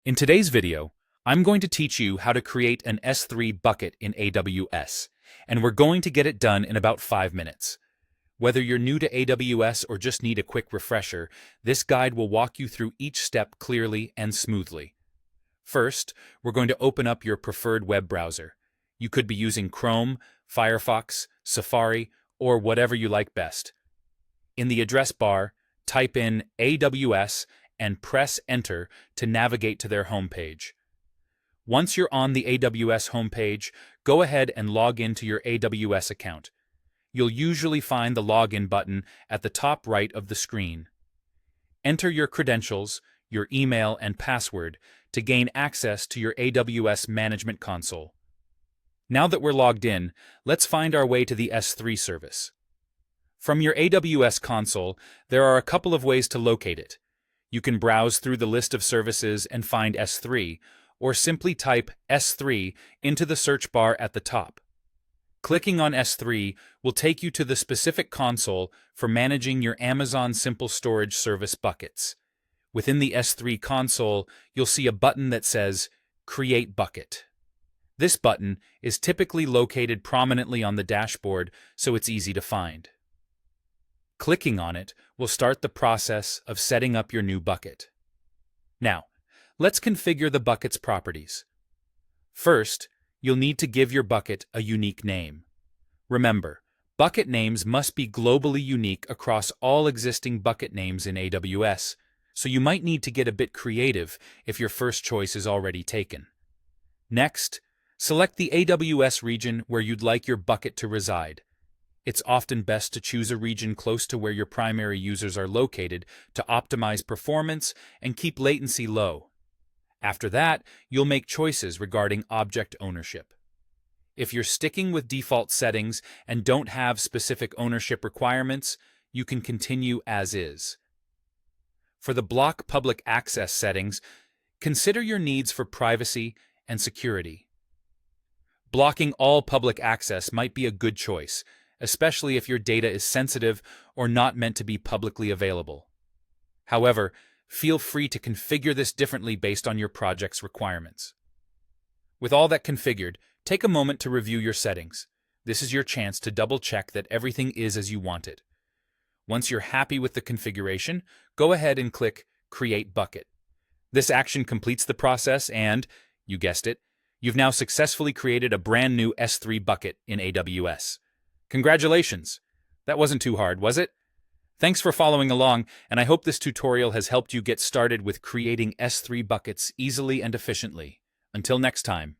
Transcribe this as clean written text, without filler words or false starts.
In today's video, I'm going to teach you how to create an S3 bucket in AWS, and we're going to get it done in about 5 minutes. Whether you're new to AWS or just need a quick refresher, this guide will walk you through each step clearly and smoothly. First, we're going to open up your preferred web browser. You could be using Chrome, Firefox, Safari, or whatever you like best. In the address bar, type in AWS and press Enter to navigate to their homepage. Once you're on the AWS homepage, go ahead and log into your AWS account. You'll usually find the Login button at the top right of the screen. Enter your credentials, your email, and password to gain access to your AWS Management Console. Now that we're logged in, let's find our way to the S3 service. From your AWS console, there are a couple of ways to locate it. You can browse through the list of services and find S3, or simply type S3 into the search bar at the top. Clicking on S3 will take you to the specific console for managing your Amazon Simple Storage Service buckets. Within the S3 console, you'll see a button that says Create Bucket. This button is typically located prominently on the dashboard, so it's easy to find. Clicking on it will start the process of setting up your new bucket. Now, let's configure the bucket's properties. First, you'll need to give your bucket a unique name. Remember, bucket names must be globally unique across all existing bucket names in AWS, so you might need to get a bit creative if your first choice is already taken. Next, select the AWS region where you'd like your bucket to reside. It's often best to choose a region close to where your primary users are located to optimize performance and keep latency low. After that, you'll make choices regarding object ownership. If you're sticking with default settings and don't have specific ownership requirements, you can continue as is. For the block public access settings, consider your needs for privacy and security. Blocking all public access might be a good choice, especially if your data is sensitive or not meant to be publicly available. However, feel free to configure this differently based on your project's requirements. With all that configured, take a moment to review your settings. This is your chance to double-check that everything is as you want it. Once you're happy with the configuration, go ahead and click Create Bucket. This action completes the process and, you guessed it, you've now successfully created a brand new S3 bucket in AWS. Congratulations! That wasn't too hard, was it? Thanks for following along, and I hope this tutorial has helped you get started with creating S3 buckets easily and efficiently. Until next time.